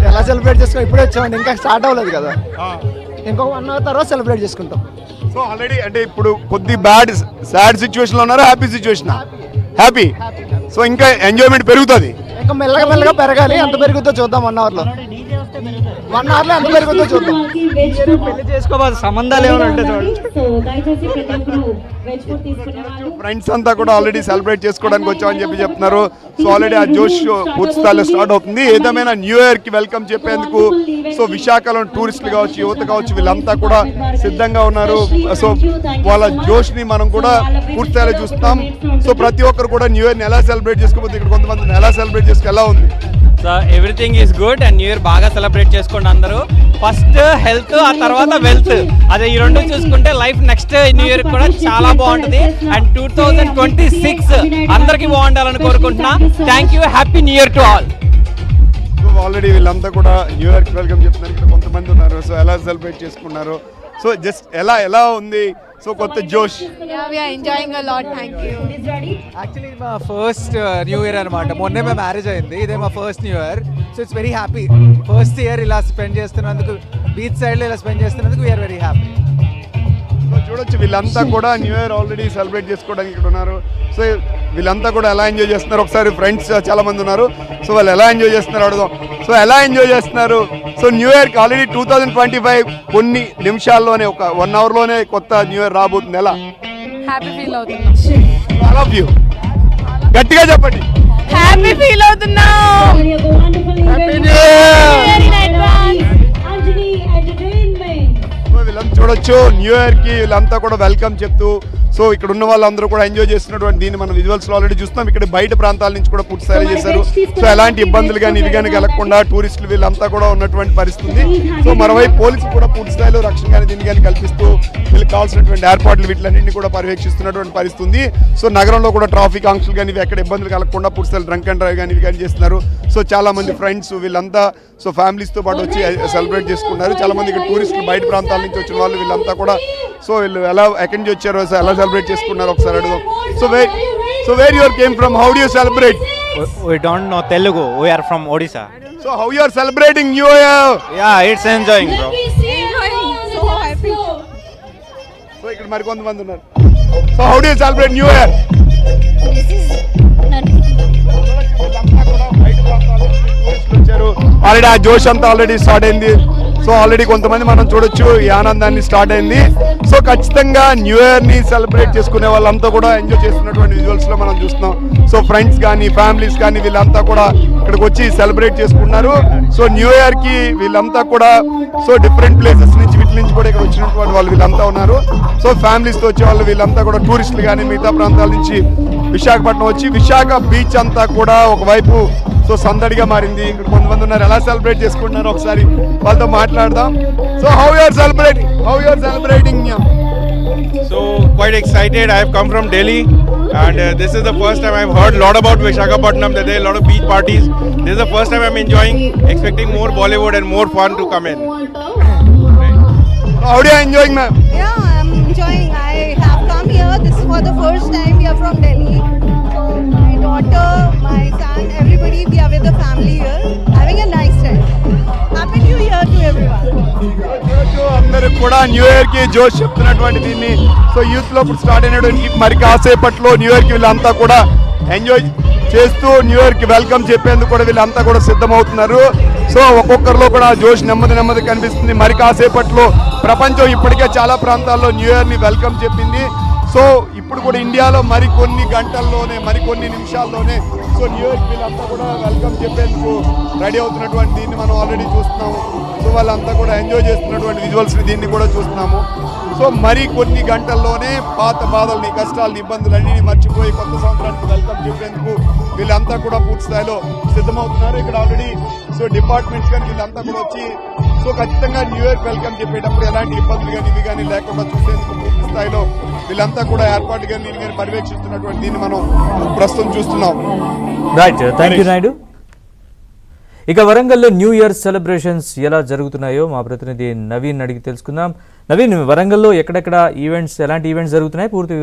ఎలా సెలబ్రేట్ చేసుకుని ఇప్పుడే వచ్చామండి, ఇంకా స్టార్ట్ అవ్వలేదు కదా, ఇంకొక 1 hour తర్వాత సెలబ్రేట్ చేసుకుంటాం. సో ఆల్రెడీ అంటే ఇప్పుడు కొద్ది సాడ్ సిచ్యువేషన్ లో ఉన్నారు, హ్యాపీ సిచ్యువేషన్, హ్యాపీ. సో ఇంకా ఎంజాయ్మెంట్ పెరుగుతుంది, ఇంకా మెల్లగా మెల్లగా పెరగాలి. ఎంత పెరుగుతుందో చూద్దాం 1 hour లో, 1 hour లో ఎంత పెరుగుతుందో చూద్దాం. పెళ్లి చేసుకోవాలి, సంబంధాలు ఏమైనా ఉంటే ఫ్రెండ్స్ అంతా కూడా ఆల్రెడీ సెలబ్రేట్ చేసుకోవడానికి వచ్చామని చెప్తున్నారు. సో ఆల్రెడీ ఆ జోష్ పూర్తి స్థాయిలో స్టార్ట్ అవుతుంది. ఏదేమైనా న్యూ ఇయర్ కి వెల్కమ్ చెప్పేందుకు సో విశాఖలో టూరిస్టులు కావచ్చు, యువత కావచ్చు, వీళ్ళంతా కూడా సిద్ధంగా ఉన్నారు. సో వాళ్ళ జోష్ ని మనం కూడా పూర్తి స్థాయిలో చూస్తాం. సో ప్రతి ఒక్కరు కూడా న్యూ ఇయర్ ని ఎలా సెలబ్రేట్ చేసుకోబోతుంది, ఇక్కడ కొంతమంది ఎలా సెలబ్రేట్ చేసుకో ఎలా ఉంది. So everything is good and new year బాగా సెలబ్రేట్ చేసుకోండి అందరూ. ఫస్ట్ హెల్త్, ఆ తర్వాత వెల్త్, అదే ఈ రెండు చూసుకుంటే లైఫ్ నెక్స్ట్ న్యూ ఇయర్ కూడా చాలా బాగుంటుంది. అండ్ 2026 అందరికీ బాగుండాలని కోరుకుంటున్నా. Thank you, happy new year to all. So already వీళ్ళంతా కూడా న్యూ ఇయర్ కి వెల్కమ్ చెప్తున్నారు. ఇక్కడ కొంతమంది ఉన్నారు, సో ఎలా సెలబ్రేట్ చేసుకున్నారు, సో జస్ట్ ఎలా ఉంది, సో కొత్త జోష్. We are enjoying a lot. Thank you. Actually మా ఫస్ట్ న్యూ ఇయర్ అనమాట. మొన్నే మా మ్యారేజ్ అయింది, ఇదే మా first new year. So it's very happy. First year ఇలా స్పెండ్ చేస్తున్నందుకు, బీచ్ సైడ్లో ఇలా స్పెండ్ చేస్తున్నందుకు వీఆర్ వెరీ హ్యాపీ. సో చూడొచ్చు వీళ్ళంతా కూడా న్యూ ఇయర్ ఆల్రెడీ సెలబ్రేట్ చేసుకోవడానికి ఇక్కడ ఉన్నారు. సో వీళ్ళంతా కూడా ఎలా ఎంజాయ్ చేస్తున్నారు, ఒకసారి ఫ్రెండ్స్ చాలా మంది ఉన్నారు, సో వాళ్ళు ఎలా ఎంజాయ్ చేస్తున్నారు అడుగుదాం. సో ఎలా ఎంజాయ్ చేస్తున్నారు. సో న్యూ ఇయర్కి ఆల్రెడీ 2025 కొన్ని నిమిషాల్లోనే, ఒక 1 hour లోనే కొత్త న్యూ ఇయర్ రాబోతుంది. ఎలా హ్యాపీ ఫీల్ అవుతున్నాం. ఐ లవ్ యూ, గట్టిగా చెప్పండి. హ్యాపీ ఫీల్ అవుతున్నాం. సో వీళ్ళంతా చూడొచ్చు న్యూ ఇయర్ కి వీళ్ళంతా కూడా వెల్కమ్ చెప్తూ, సో ఇక్కడ ఉన్న వాళ్ళందరూ కూడా ఎంజాయ్ చేస్తున్నటువంటి దీన్ని మనం విజువల్స్ లో ఆల్రెడీ చూస్తున్నాం. ఇక్కడ బయట ప్రాంతాల నుంచి కూడా పూర్తి స్థాయి చేశారు. సో ఎలాంటి ఇబ్బందులు కానీ ఇవి కానీ కలగకుండా టూరిస్టులు వీళ్ళంతా కూడా ఉన్నటువంటి పరిస్థితి. సో మరోవైపు పోలీసులు కూడా పూర్తి స్థాయిలో రక్షణ కానీ దీన్ని కానీ కల్పిస్తూ వీళ్ళకి కావాల్సినటువంటి ఏర్పాట్లు వీటిలన్నింటినీ కూడా పర్యవేక్షిస్తున్నటువంటి పరిస్థితి. సో నగరంలో కూడా ట్రాఫిక్ ఆంక్షలు కానీ ఇవి ఎక్కడ ఇబ్బందులు కలగకుండా పూర్తి స్థాయిలో డ్రంక్ అండ్ డ్రైవ్ కానీ ఇవి కానీ చేస్తున్నారు. సో చాలా మంది ఫ్రెండ్స్ వీళ్ళంతా సో ఫ్యామిలీస్తో పాటు వచ్చి సెలబ్రేట్ చేసుకున్నారు. చాలా మంది ఇక్కడ టూరిస్టులు బయట ప్రాంతాల నుంచి వచ్చిన వాళ్ళు వీళ్ళంతా కూడా, సో వీళ్ళు ఎలా ఎక్కడి నుంచి వచ్చారో, సో ఎలా సెలబ్రేట్ చేసుకున్నారు ఒకసారి అడుగుదాం. So where your came from, how do you celebrate? We don't know Telugu. We are from Odisha. So how you are celebrating New Year? Yeah, it's enjoying, bro. Enjoying. So happy. So ఇక్కడ మరి కొంతమంది ఉన్నారు. So how do you celebrate New Year? Already ఆ జోష్ అంతా already start అయింది. So already కొంతమంది మనం చూడొచ్చు ఈ ఆనందాన్ని స్టార్ట్ అయింది. సో ఖచ్చితంగా న్యూ ఇయర్ ని సెలబ్రేట్ చేసుకునే వాళ్ళంతా కూడా ఎంజాయ్ చేస్తున్నటువంటి విజువల్స్ లో మనం చూస్తున్నాం. సో ఫ్రెండ్స్ కానీ ఫ్యామిలీస్ కానీ వీళ్ళంతా కూడా ఇక్కడికి వచ్చి సెలబ్రేట్ చేసుకున్నారు. సో న్యూ ఇయర్ కి వీళ్ళంతా కూడా సో డిఫరెంట్ ప్లేసెస్ నుంచి వీటి నుంచి కూడా ఇక్కడ వచ్చినటువంటి వాళ్ళు వీళ్ళంతా ఉన్నారు. సో ఫ్యామిలీస్ తో వచ్చే వాళ్ళు వీళ్ళంతా కూడా టూరిస్టులు కానీ మిగతా ప్రాంతాల నుంచి విశాఖపట్నం వచ్చి విశాఖ బీచ్ అంతా కూడా ఒకవైపు సో సందడిగా మారింది. ఇక్కడ కొంతమంది ఉన్నారు, ఎలా సెలబ్రేట్ చేసుకుంటున్నారు ఒకసారి వాళ్ళతో మాట్లాడదాం. So how you are celebrating, So quite excited. I have come from Delhi and this is the first time I've heard a lot about Visakhapatnam, that there are a lot of beach parties. This is the first time I'm enjoying, expecting more Bollywood and more fun to come in. How are you enjoying, ma'am? Yeah, I'm enjoying. I have come here. This is for the first time. We are from Delhi. So my daughter, my son, everybody, we are with the family here, having a nice time. Happy New Year to everyone. అందరూ కూడా new year కి జోష్ చెప్తున్నటువంటి దీన్ని so youth లో ఇప్పుడు start అయినటువంటి మరి కాసేపట్లో న్యూ ఇయర్ కి వీళ్ళంతా కూడా ఎంజాయ్ చేస్తూ న్యూ ఇయర్ కి వెల్కమ్ చెప్పేందుకు కూడా వీళ్ళంతా కూడా సిద్ధమవుతున్నారు. సో ఒక్కొక్కరిలో కూడా జోష్ నెమ్మది కనిపిస్తుంది. మరి కాసేపట్లో ప్రపంచం ఇప్పటికే చాలా ప్రాంతాల్లో న్యూ ఇయర్ ని వెల్కమ్ చెప్పింది. సో ఇప్పుడు కూడా ఇండియాలో మరికొన్ని గంటల్లోనే, మరికొన్ని నిమిషాల్లోనే సో న్యూ ఇయర్ వీళ్ళంతా కూడా వెల్కమ్ చెప్పేందుకు రెడీ అవుతున్నటువంటి దీన్ని మనం ఆల్రెడీ చూస్తున్నాము. సో వాళ్ళంతా కూడా ఎంజాయ్ చేస్తున్నటువంటి విజువల్స్ని దీన్ని కూడా చూస్తున్నాము. సో మరి కొన్ని గంటల్లోనే పాత బాధల్ని, కష్టాలని, ఇబ్బందులన్నీ మర్చిపోయి కొత్త సంవత్సరానికి వెల్కమ్ చెప్పేందుకు వీళ్ళంతా కూడా పూర్తి స్థాయిలో సిద్ధమవుతున్నారు. ఇక్కడ ఆల్రెడీ సో డిపార్ట్మెంట్స్ కానీ వీళ్ళంతా కూడా వచ్చి సో ఖచ్చితంగా న్యూ ఇయర్ వెల్కమ్ చెప్పేటప్పుడు ఎలాంటి ఇబ్బందులు కానీ ఇవి కానీ లేకుండా చూసేందుకు పూర్తి స్థాయిలో వీళ్ళంతా కూడా ఏర్పాటు కానీ దీన్ని కానీ పర్యవేక్షిస్తున్నటువంటి దీన్ని మనం ప్రస్తుతం చూస్తున్నాం. Right, thank you Naidu. ఇక వరంగల్లో న్యూ ఇయర్ సెలబ్రేషన్స్ ఎలా జరుగుతున్నాయో మా ప్రతినిధి నవీన్ అడిగి తెలుసుకుందాం. నవీన్, వరంగల్లో ఎక్కడెక్కడ ఈవెంట్స్, ఎలాంటి ఈవెంట్స్ జరుగుతున్నాయి పూర్తి